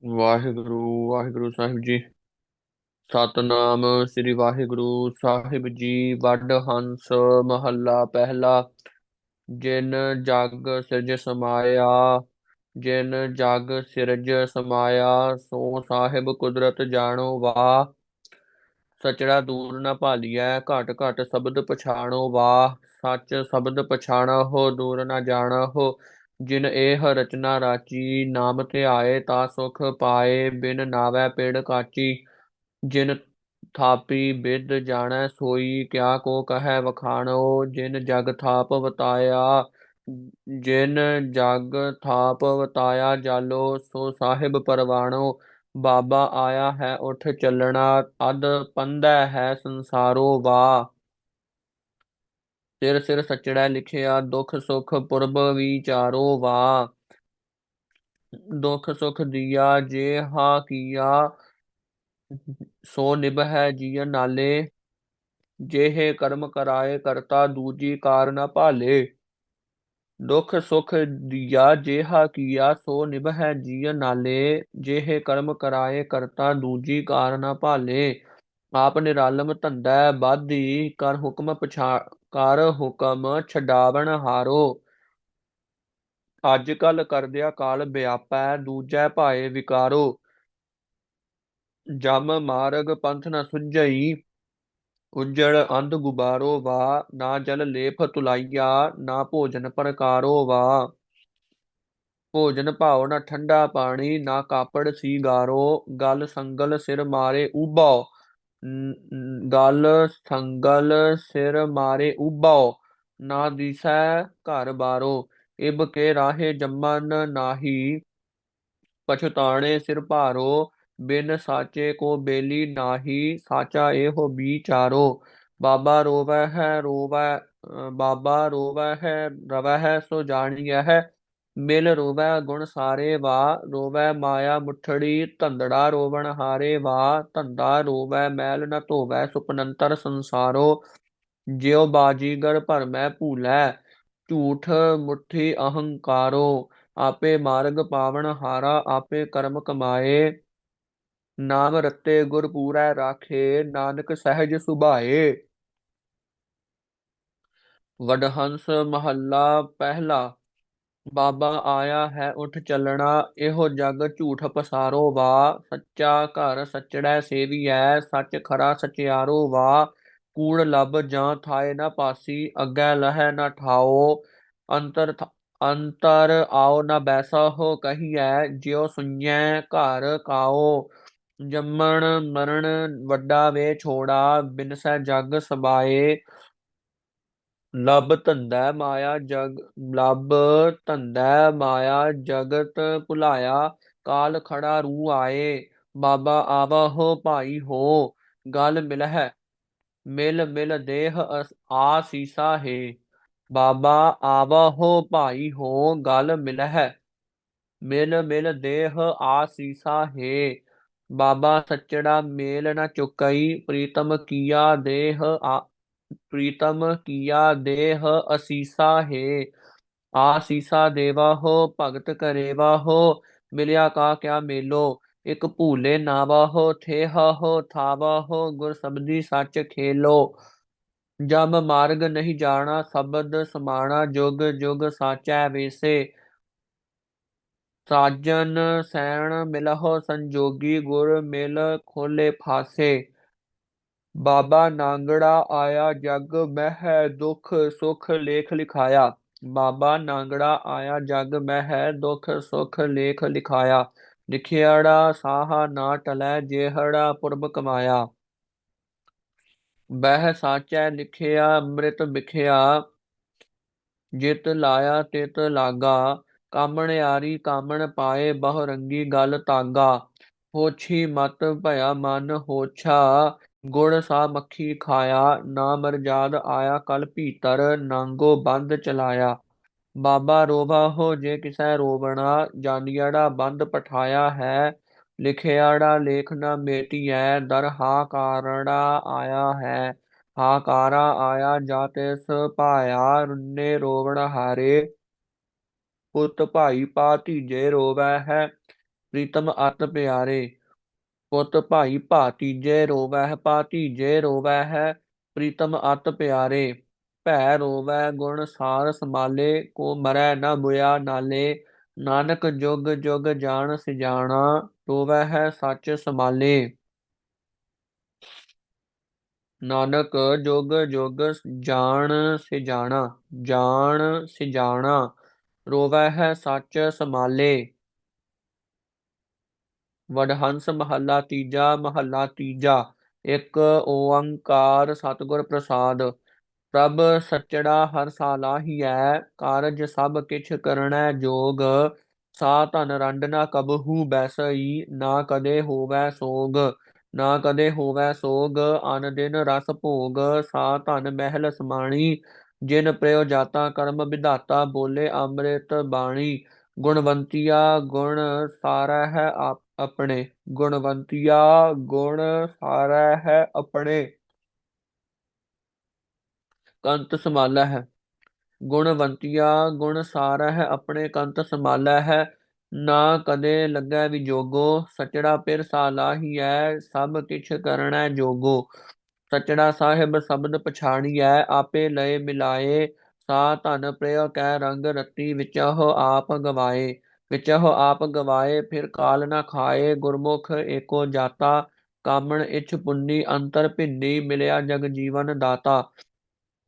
ਵਾਹਿਗੁਰੂ ਵਾਹਿਗੁਰੂ ਸਾਹਿਬ ਜੀ। ਸਤਨਾਮ ਸ੍ਰੀ ਵਾਹਿਗੁਰੂ ਸਾਹਿਬ ਜੀ। ਵੱਡ ਹੰਸ ਮਹੱਲਾ ਪਹਿਲਾ। ਜਿਨ ਜਗ ਸਿਰਜ ਸਮਾਇਆ, ਜਿਨ ਜਗ ਸਿਰਜ ਸਮਾਇਆ, ਸੋ ਸਾਹਿਬ ਕੁਦਰਤ ਜਾਣੋ ਵਾ। ਸਚੜਾ ਦੂਰ ਨ ਭਾਲੀਐ, ਘਟ ਘਟ ਸ਼ਬਦ ਪਛਾਣੋ ਵਾ। ਸੱਚ ਸ਼ਬਦ ਪਛਾਣਹੁ, ਦੂਰ ਨ ਜਾਣਹੁ। ਜਿਨ ਇਹ ਰਚਨਾ ਰਾਚੀ, ਨਾਮ ਧਿਆਏ ਤਾ ਸੁਖ ਪਾਏ। ਬਿਨ ਨਾਵੈ ਪਿੜ ਕਾਚੀ, ਜਿਨ ਥਾਪੀ ਬਿਦ ਜਾਣੈ ਸੋਈ। ਕਿਆ ਕੋ ਕਹੈ ਵਖਾਣੋ, ਜਿਨ ਜਗ ਥਾਪ ਵਤਾਇਆ। ਜਿਨ ਜਗ ਥਾਪ ਵਤਾਇਆ ਜਾਲੋ, ਸੋ ਸਾਹਿਬ ਪਰਵਾਣੋ। ਬਾਬਾ ਆਇਆ ਹੈ ਉਠ ਚੱਲਣਾ, ਅਧ ਪੰਧੈ ਹੈ ਸੰਸਾਰੋ ਵਾ। ਸਿਰ ਸਿਰ ਸਚੜੈ ਲਿਖਿਆ, ਦੁਖ ਸੁਖ ਪੁਰਬ ਵਿਚਾਰੋ ਵਾ। ਦੁਖ ਸੁਖ ਦੀਆ ਜੇ ਹਾ ਕੀਆ, ਸੋ ਨਿਭੈ ਜੀਅ ਨਾਲੇ। ਜਿਹੇ ਕਰਮ ਕਰਾਏ ਕਰਤਾ, ਦੂਜੀ ਕਾਰ ਨ ਭਾਲੇ। ਦੁਖ ਸੁਖ ਦੀਆ ਜੇਹਾ ਕੀਆ, ਸੋ ਨਿਭੈ ਜੀਅ ਨਾਲੇ। ਜਿਹੇ ਕਰਮ ਕਰਾਏ ਕਰਤਾ, ਦੂਜੀ ਕਾਰ ਨ ਭਾਲੇ। ਆਪ ਨਿਰਾਲਮ ਧੰਦਾ ਬਾਧੀ, ਕਰ ਹੁਕਮ ਛਡਾਵਣ ਹਾਰੋ। ਅੱਜ ਕੱਲ ਕਰਦਿਆ ਕਾਲ ਵਿਆਪੈ, ਦੂਜੈ ਭਾਏ ਵਿਕਾਰੋ। ਜਮ ਮਾਰਗ ਪੰਥ ਨ ਸੁਝਈ, ਉਜੜ ਅੰਧ ਗੁਬਾਰੋ ਵਾ। ਨਾ ਜਲ ਲੇਪ ਤੁਲਾਈਆ, ਨਾ ਭੋਜਨ ਪ੍ਰਕਾਰੋ ਵਾ। ਭੋਜਨ ਭਾਉ ਨਾ ਠੰਡਾ ਪਾਣੀ, ਨਾ ਕਾਪੜ ਸੀਗਾਰੋ। ਗਲ ਸੰਗਲ ਸਿਰ ਮਾਰੇ ਉਬਾਓ, ਗਲ ਸੰਗਲ ਸਿਰ ਮਾਰੇ ਉਬਾਓ। ਨਾ ਦਿਸੈ ਘਰ ਬਾਰੋ, ਇਬ ਕੇ ਰਾਹੇ ਜੰਮਨ ਨਾਹੀ। ਪਛਤਾਣੇ ਸਿਰ ਭਾਰੋ, ਬਿਨ ਸਾਚੇ ਕੋ ਬੇਲੀ ਨਾਹੀ। ਸਾਚਾ ਇਹੋ ਵਿਚਾਰੋ, ਬਾਬਾ ਰੋਵੈ ਹੈ ਰੋਵੈ। ਬਾਬਾ ਰੋਵੈ ਹੈ ਰਵੈ ਹੈ, ਸੋ ਜਾਣੀਐ ਹੈ। ਮਿਲ ਰੋਵੈ ਗੁਣ ਸਾਰੇ ਵਾ, ਰੋਵੈ ਮਾਇਆ ਮੁਠੜੀ। ਧੰਦੜਾ ਰੋਵਣ ਹਾਰੇ ਵਾ, ਧੰਦਾ ਰੋਵੈ ਮੈਲ ਨ ਧੋਵੈ। ਸੁਪਨੰਤਰ ਸੰਸਾਰੋ, ਜਿਉ ਬਾਜੀਗਰ ਭਰਮੈ ਭੂਲੈ। ਝੂਠ ਮੁੱਠੀ ਅਹੰਕਾਰੋ, ਆਪੇ ਮਾਰਗ ਪਾਵਨ ਹਾਰਾ। ਆਪੇ ਕਰਮ ਕਮਾਏ, ਨਾਮ ਰਤੇ ਗੁਰ ਪੂਰੈ ਰਾਖੇ। ਨਾਨਕ ਸਹਿਜ ਸੁਭਾਏ। ਵਡਹੰਸ ਮਹੱਲਾ ਪਹਿਲਾ। ਬਾਬਾ ਆਇਆ ਹੈ ਉਠ ਚੱਲਣਾ, ਇਹੋ ਜਗ ਝੂਠ ਪਸਾਰੋ ਵਾ। ਸੱਚਾ ਘਰ ਸਚੜੈ ਸੇਵੀਐ, ਸੱਚ ਖਰਾ ਸਚਿਆਰੋ ਵਾ। ਕੂੜ ਲੱਭ ਜਾਂ ਥਾਏ ਨ ਪਾਸੀ, ਅੱਗੇ ਲਹੈ ਨ ਠਾਓ। ਅੰਤਰ ਆਓ ਨ ਬੈਸਾ ਹੋ ਕਹੀਐ, ਜਿਉ ਸੁਣੀਐ ਘਰ ਕਾਓ। ਜੰਮਣ ਮਰਨ ਵੱਡਾ ਵੇ ਛੋੜਾ, ਬਿਨਸੈ ਜਗ ਸਬਾਏ। ਲੱਭ ਧੰਦਾ ਮਾਇਆ ਜਗਤ ਭੁਲਾਇਆ। ਕਾਲ ਖੜਾ ਰੂ ਆਏ, ਬਾਬਾ ਆਵਹੁ ਭਾਈ ਹੋ। ਗਲ ਮਿਲਹਿ ਮਿਲ ਮਿਲ ਦੇਹ ਆਸੀਸਾ ਹੈ। ਬਾਬਾ ਆਵਹੁ ਭਾਈ ਹੋ, ਗਲ ਮਿਲਹਿ ਮਿਲ ਮਿਲ ਦੇਹ ਆਸੀਸਾ ਹੈ। ਬਾਬਾ ਸੱਚੜਾ ਮੇਲ ਨ ਚੁਕਈ, ਪ੍ਰੀਤਮ ਕੀਆ ਦੇਹ ਅਸੀਸਾ ਹੈ। ਆਸੀਸਾ ਦੇਵਾ ਹੋ, ਭਗਤ ਕਰੇਵਾ ਹੋ। ਮਿਲਿਆ ਕਾ ਕਿਆ ਮੇਲੋ, ਇਕ ਭੂਲੇ ਨਾਵਾ ਹੋ। ਥੇਹਾ ਹੋ ਥਾਵਾ ਹੋ, ਗੁਰ ਸਬਦੀ ਸੱਚ ਖੇਲੋ। ਜਮ ਮਾਰਗ ਨਹੀਂ ਜਾਣਾ, ਸ਼ਬਦ ਸਮਾਣਾ। ਜੁਗ ਜੁਗ ਸਾਚੈ ਵੇਸੇ, ਸਾਜਨ ਸੈਣ ਮਿਲਹੁ ਸੰਜੋਗੀ। ਗੁਰ ਮਿਲ ਖੋਲੇ ਫਾਸੇ। ਬਾਬਾ ਨਾਂਗੜਾ ਆਇਆ ਜਗ ਮਹਿ, ਦੁਖ ਸੁਖ ਲੇਖ ਲਿਖਾਇਆ। ਬਾਬਾ ਨਾਂਗੜਾ ਆਇਆ ਜਗ ਮਹਿ, ਦੁਖ ਸੁਖ ਲੇਖ ਲਿਖਾਇਆ। ਲਿਖਿਆੜਾ ਸਾਹਾ ਨਾ ਟਲੈ, ਜਿਹੜਾ ਪੁਰਬ ਕਮਾਇਆ। ਬਹਿ ਸਾਚੈ ਲਿਖਿਆ ਅੰਮ੍ਰਿਤ ਬਿਖਿਆ, ਜਿਤ ਲਾਇਆ ਤਿਤ ਲਾਗਾ। ਕਾਮਣਿਆਰੀ ਕਾਮਣ ਪਾਏ, ਬਹੁ ਰੰਗੀ ਗਲ ਤਾਗਾ। ਹੋਛੀ ਮਤ ਭਇਆ ਮਨ ਹੋਛਾ, ਗੁੜ ਸਾ ਮੱਖੀ ਖਾਇਆ। ਨਾ ਮਰਜਾਦ ਆਇਆ ਕਲ ਭੀਤਰ, ਨਾਂਗੋ ਬੰਦ ਚਲਾਇਆ। ਬਾਬਾ ਰੋਵਾ ਹੋ ਜੇ ਕਿਸੈ ਰੋਵਣਾ, ਜਾਨੀਆੜਾ ਬੰਦ ਪਠਾਇਆ ਹੈ। ਲਿਖਿਆੜਾ ਲੇਖ ਨ ਮੇਟੀਐ, ਦਰ ਹਾਕਾਰੜਾ ਆਇਆ ਹੈ। ਹਾਕਾਰਾ ਆਇਆ ਜਾ ਤਿਸ ਭਾਇਆ, ਰੁੰਨੇ ਰੋਵਣ ਹਾਰੇ। ਪੁੱਤ ਭਾਈ ਭਾ ਤੀਜੇ ਰੋਵੈ ਹੈ। ਪ੍ਰੀਤਮ ਅਤ ਪਿਆਰੇ। ਪੁੱਤ ਭਾਈ ਭਾਤੀਜੇ ਰੋਵੈ ਭਾਤੀਜੇ ਰੋਵੈ ਹੈ, ਪ੍ਰੀਤਮ ਅਤ ਪਿਆਰੇ। ਭੈ ਰੋਵੈ ਗੁਣ ਸਾਰ ਸਮਾਲੇ, ਕੋ ਮਰੈ ਨ ਬੁਆ ਨਾਲੇ। ਨਾਨਕ ਜੁਗ ਜੁਗ ਜਾਣ ਸਿਜਾਣਾ, ਰੋਵੈ ਹੈ ਸੱਚ ਸਮਾਲੇ। ਨਾਨਕ ਜੁਗ ਜੁਗ ਜਾਣ ਸਿਜਾਣਾ, ਜਾਣ ਸਿਜਾਣਾ, ਰੋਵੈ ਹੈ ਸੱਚ ਸਮਾਲੇ। ਵਡਹੰਸ ਮਹੱਲਾ ਤੀਜਾ। ਮਹੱਲਾ ਤੀਜਾ। ਇੱਕ ਓੰਕਾਰ ਸਤਿਗੁਰ ਪ੍ਰਸਾਦ। ਪ੍ਰਭ ਸੱਚੜਾ ਹਰ ਸਾਲਾਹੀਐ, ਕਾਰਜ ਸਭ ਕਿਛ ਕਰਣੈ ਜੋਗ। ਸਾ ਧਨ ਰੰਡ ਨਾ ਕਬਹੂ ਬੈਸਈ, ਨਾ ਕਦੇ ਹੋਵੈ ਸੋਗ। ਨਾ ਕਦੇ ਹੋਵੈ ਸੋਗ, ਅਨ ਦਿਨ ਰਸ ਭੋਗ। ਸਾ ਧਨ ਮਹਿਲ ਸਮਾਣੀ, ਜਿਨ ਪ੍ਰਯੋ ਜਾਤਾ ਕਰਮ ਵਿਧਾਤਾ। ਬੋਲੇ ਅੰਮ੍ਰਿਤ ਬਾਣੀ, ਗੁਣਵੰਤੀਆ ਗੁਣ ਸਾਰੈ ਹੈ ਆਪਣੇ। ਗੁਣਵੰਤੀਆ ਗੁਣ ਸਾਰੈ ਹੈ ਆਪਣੇ। ਕੰਤ ਸਮਾਲਾ ਹੈ। ਗੁਣਵੰਤੀਆ ਗੁਣ ਸਾਰਾ ਹੈ ਆਪਣੇ, ਕੰਤ ਸਮਾਲਾ ਹੈ। ਨਾ ਕਦੇ ਲੱਗੈ ਵਿਜੋਗੋ, ਸਚੜਾ ਪਿਰ ਸਾਲਾਹੀਐ। ਸਭ ਕਿਛ ਕਰਣੈ ਜੋਗੋ। ਸਚੜਾ ਸਾਹਿਬ ਸ਼ਬਦ ਪਛਾਣੀਐ, ਆਪੇ ਲਏ ਮਿਲਾਏ। ਸਾ ਧਨ ਪ੍ਰਯ ਕੈ ਰੰਗ ਰਤੀ, ਵਿਚਹੁ ਆਪ ਗਵਾਏ। ਵਿਚਹੁ ਆਪ ਗਵਾਏ, ਫਿਰ ਕਾਲ ਨਾ ਖਾਏ। ਗੁਰਮੁਖ ਏਕੋ ਜਾਤਾ, ਕਾਮਣ ਇਛ ਪੁੰਨੀ। ਅੰਤਰ ਭਿੰਨੀ, ਮਿਲਿਆ ਜਗ ਜੀਵਨ ਦਾਤਾ।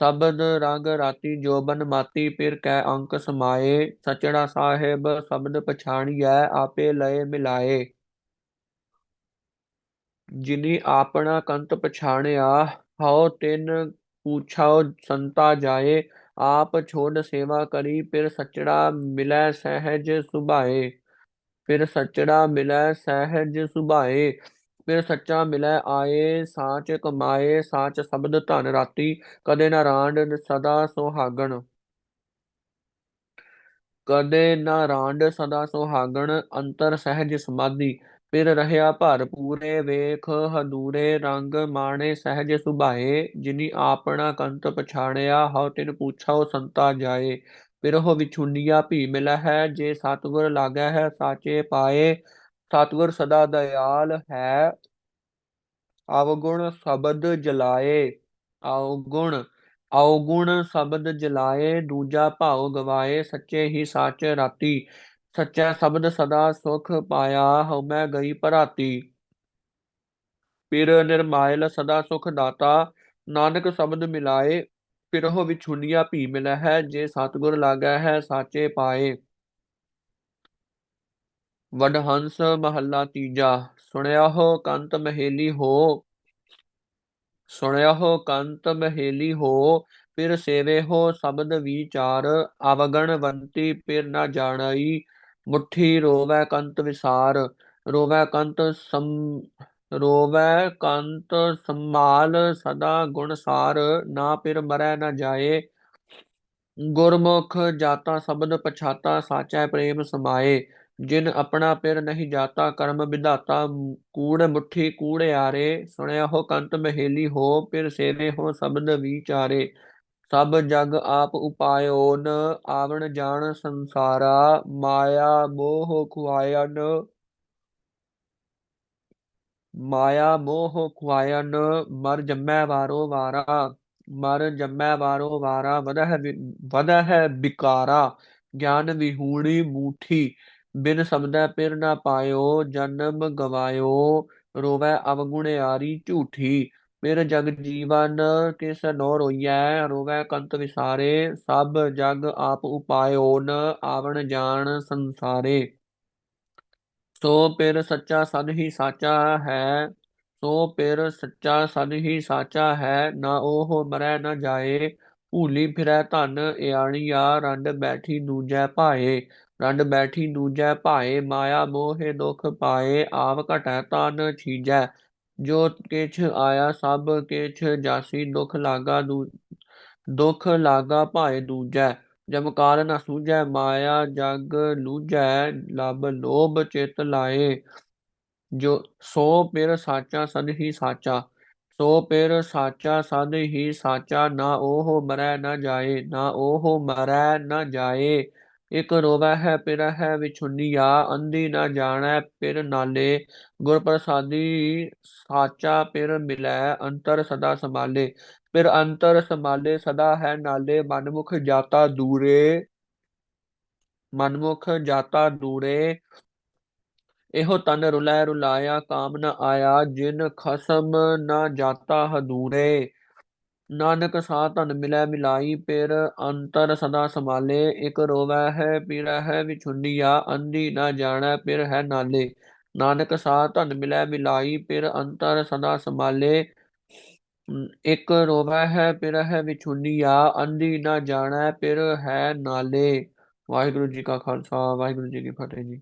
ਸ਼ਬਦ ਰੰਗ ਰਾਤੀ ਜੋਬਨ ਮਾਤੀ, ਪਿਰ ਕੈ ਅੰਕ ਸਮਾਏ। ਸਚੜਾ ਸਾਹਿਬ ਸ਼ਬਦ ਪਛਾਣੀਐ, ਆਪੇ ਲਏ ਮਿਲਾਏ। ਜਿਨੀ ਆਪਣਾ ਕੰਤ ਪਛਾਣਿਆ, ਹਉ ਤਿਨ ਪੂਛਾਉ ਸੰਤਾ ਜਾਏ। ਆਪ ਛੋਡ ਸੇਵਾ ਕਰੀ, ਫਿਰ ਸਚੜਾ ਮਿਲੈ ਸਹਿਜ ਸੁਭਾਏ। ਫਿਰ ਸਚੜਾ ਮਿਲੈ ਸਹਿਜ ਸੁਭਾਏ। ਫਿਰ ਸੱਚਾ ਮਿਲੈ ਆਏ, ਸਾਚ ਕਮਾਏ। ਸਾਚ ਸ਼ਬਦ ਧਨ ਰਾਤੀ, ਕਦੇ ਨਾ ਰਾਂਡ ਸਦਾ ਸੁਹਾਗਣ। ਕਦੇ ਨਾ ਰਾਂਡ ਸਦਾ ਸੁਹਾਗਣ, ਅੰਤਰ ਸਹਿਜ ਸਮਾਧੀ। ਫਿਰ ਰਹਿਆ ਭਰ ਪੂਰੇ, ਵੇਖ ਹਦੂਰੇ ਰੰਗ ਮਾਣੇ ਸਹਿਜ ਸੁਭਾਏ। ਜਿਨੀ ਆਪਣਾ ਕੰਤ ਪਛਾਣਿਆ, ਹਉ ਤਿਨ ਪੂਛਾਉ ਸੰਤਾ ਜਾਏ। ਪਿਰਹੁ ਵਿਛੁੰਡੀਆ ਭੀ ਮਿਲੈ ਹੈ, ਜੇ ਸਤਿਗੁਰ ਲਾਗੈ ਹੈ ਸਾਚੇ ਪਾਏ। ਸਤਿਗੁਰ ਸਦਾ ਦਇਆਲ ਹੈ, ਅਵਗੁਣ ਸ਼ਬਦ ਜਲਾਏ। ਅਵਗੁਣ ਅਵਗੁਣ ਸ਼ਬਦ ਜਲਾਏ, ਦੂਜਾ ਭਾਉ ਗਵਾਏ। ਸੱਚੇ ਹੀ ਸਾਚ ਰਾਤੀ, ਸੱਚਾ ਸ਼ਬਦ ਸਦਾ ਸੁਖ ਪਾਇਆ। ਹਉਮੈ ਗਈ ਭਰਾਤੀ, ਪਿਰ ਨਿਰਮਾਇਲ ਸਦਾ ਸੁਖ ਦਾਤਾ। ਨਾਨਕ ਸ਼ਬਦ ਮਿਲਾਏ, ਪਿਰਹੁ ਵਿਛੁੰਡੀਆ ਭੀ ਮਿਲੈ ਹੈ। ਜੇ ਸਤਿਗੁਰ ਲਾਗੈ ਹੈ ਸਾਚੇ ਪਾਏ। ਵਡਹੰਸ ਮਹੱਲਾ ਤੀਜਾ। ਸੁਣਿਆ ਹੋ ਕੰਤ ਮਹੇਲੀ ਹੋ, ਸੁਣਿਆ ਹੋ ਕੰਤ ਮਹੇਲੀ ਹੋ। ਫਿਰ ਸੇਵੇ ਹੋ ਸ਼ਬਦ ਵਿਚਾਰ, ਅਵਗਣਵੰਤੀ ਪਿਰ ਨਾ ਜਾਣਈ। ਮੁੱਠੀ ਰੋਵੈ ਕੰਤ ਵਿਸਾਰ, ਰੋਵੈ ਕੰਤ ਰੋਵੈ ਕੰਤ ਸੰਮਾਲ। ਸਦਾ ਗੁਣ ਸਾਰ, ਨਾ ਪਿਰ ਮਰੈ ਨਾ ਜਾਏ। ਗੁਰਮੁਖ ਜਾਤਾ ਸ਼ਬਦ ਪਛਾਤਾ, ਸਾਚੈ ਪ੍ਰੇਮ ਸਮਾਏ। ਜਿਨ ਆਪਣਾ ਪਿਰ ਨਹੀਂ ਜਾਤਾ, ਕਰਮ ਵਿਧਾਤਾ। ਕੂੜ ਮੁੱਠੀ ਕੂੜਿਆਰੇ, ਸੁਣਿਆ ਹੋ ਕੰਤ ਮਹੇਲੀ ਹੋ। ਪਿਰ ਸੇਵੇ ਹੋ ਸ਼ਬਦ ਵਿਚਾਰੇ। ਸਭ ਜਗ ਆਪ ਉਪਾਇਓਨ, ਆਵਣ ਜਾਣ ਸੰਸਾਰਾ। ਮਾਇਆ ਮੋਹ ਖੁਆਇਨ, ਮਾਇਆ ਮੋਹ ਖੁਆਇਨ। ਮਰ ਜੰਮੈ ਵਾਰੋ ਵਾਰਾ, ਮਰ ਜੰਮੈ ਵਾਰੋ ਵਾਰਾ। ਵਧਹਿ ਬਿਕਾਰਾ, ਗਿਆਨ ਵਿਹੂਣੀ ਮੂਠੀ। ਬਿਨ ਸ਼ਬਦੈ ਪਿਰ ਨਾ ਪਾਇਓ, ਜਨਮ ਗਵਾਇਓ। ਰੋਵੈ ਅਵਗੁਣਿਆਰੀ ਝੂਠੀ, ਪਿਰ ਜਗ ਜੀਵਨ ਕਿਸ ਨੋ ਰੋਈਐ। ਰੋਵੈ ਕੰਤ ਵਿਸਾਰੇ, ਸਭ ਜਗ ਆਪ ਉਪਾਇਓਨ। ਆਵਣ ਜਾਣ ਸੰਸਾਰੇ। ਸੋ ਪਿਰ ਸੱਚਾ ਸਦ ਹੀ ਸਾਚਾ ਹੈ, ਸੋ ਪਿਰ ਸੱਚਾ ਸਦ ਹੀ ਸਾਚਾ ਹੈ। ਨਾ ਉਹ ਮਰੈ ਨਾ ਜਾਏ, ਭੂਲੀ ਫਿਰੈ ਧਨ ਇਆਣੀਆ। ਰੰਡ ਬੈਠੀ ਦੂਜੈ ਭਾਏ, ਰੰਡ ਬੈਠੀ ਦੂਜੈ ਭਾਏ। ਮਾਇਆ ਮੋਹਿ ਦੁਖ ਪਾਏ, ਆਪ ਘਟੈ ਤਨ ਛੀਜੈ। ਜੋ ਕਿਛ ਆਇਆ ਸਭ ਕਿਛ ਜਾਸੀ, ਦੁਖ ਲਾਗਾ ਭਾਏ ਦੂਜੈ। ਜਮ ਕਾਲ ਨਾ ਸੂਝੈ, ਮਾਇਆ ਜਗ ਲੂਝੈ। ਲਬ ਲੋਭ ਚਿਤ ਲਾਏ, ਜੋ ਸੋ ਪਿਰ ਸਾਚਾ ਸਦ ਹੀ ਸਾਚਾ। ਸੋ ਪਿਰ ਸਾਚਾ ਸਦ ਹੀ ਸਾਚਾ, ਨਾ ਉਹ ਮਰੈ ਨਾ ਜਾਏ, ਨਾ ਉਹ ਮਰੈ ਨਾ ਜਾਏ। ਇਕ ਰੋਵੈ ਹੈ ਪਿਰ ਹੈ ਵਿਛੁੰਨੀਆ, ਅੰਧੀ ਨਾ ਜਾਣੈ ਪਿਰ ਨਾਲੇ। ਗੁਰ ਪ੍ਰਸਾਦੀ ਸਾਚਾ ਪਿਰ ਮਿਲੈ, ਅੰਤਰ ਸਦਾ ਸੰਭਾਲੇ। ਪਿਰ ਅੰਤਰ ਸੰਭਾਲੇ ਸਦਾ ਹੈ ਨਾਲੇ, ਮਨਮੁਖ ਜਾਤਾ ਦੂਰੇ। ਮਨਮੁਖ ਜਾਤਾ ਦੂਰੇ, ਇਹੋ ਤਨ ਰੁਲੈ ਰੁਲਾਇਆ ਕਾਮ ਨ ਆਇਆ, ਜਿਨ ਖਸਮ ਨ ਜਾਤਾ ਹਦੂਰੇ। ਨਾਨਕ ਸਾ ਧਨ ਮਿਲੈ ਮਿਲਾਈ, ਪਿਰ ਅੰਤਰ ਸਦਾ ਸੰਭਾਲੇ। ਇਕ ਰੋਵੈ ਹੈ ਪੀਰ ਹੈ ਵਿਛੁੰਨੀਆ, ਅੰਧੀ ਨਾ ਜਾਣੈ ਪਿਰ ਹੈ ਨਾਲੇ। ਨਾਨਕ ਸਾ ਧਨ ਮਿਲੈ ਮਿਲਾਈ, ਪਿਰ ਅੰਤਰ ਸਦਾ ਸੰਭਾਲੇ। ਇਕ ਰੋਵੈ ਹੈ ਪਿਰ ਹੈ ਵਿਛੁੰਨੀਆ, ਅੰਧੀ ਨਾ ਜਾਣੈ ਪਿਰ ਹੈ ਨਾਲੇ। ਵਾਹਿਗੁਰੂ ਜੀ ਕਾ ਖਾਲਸਾ, ਵਾਹਿਗੁਰੂ ਜੀ ਕੀ ਫਤਿਹ ਜੀ।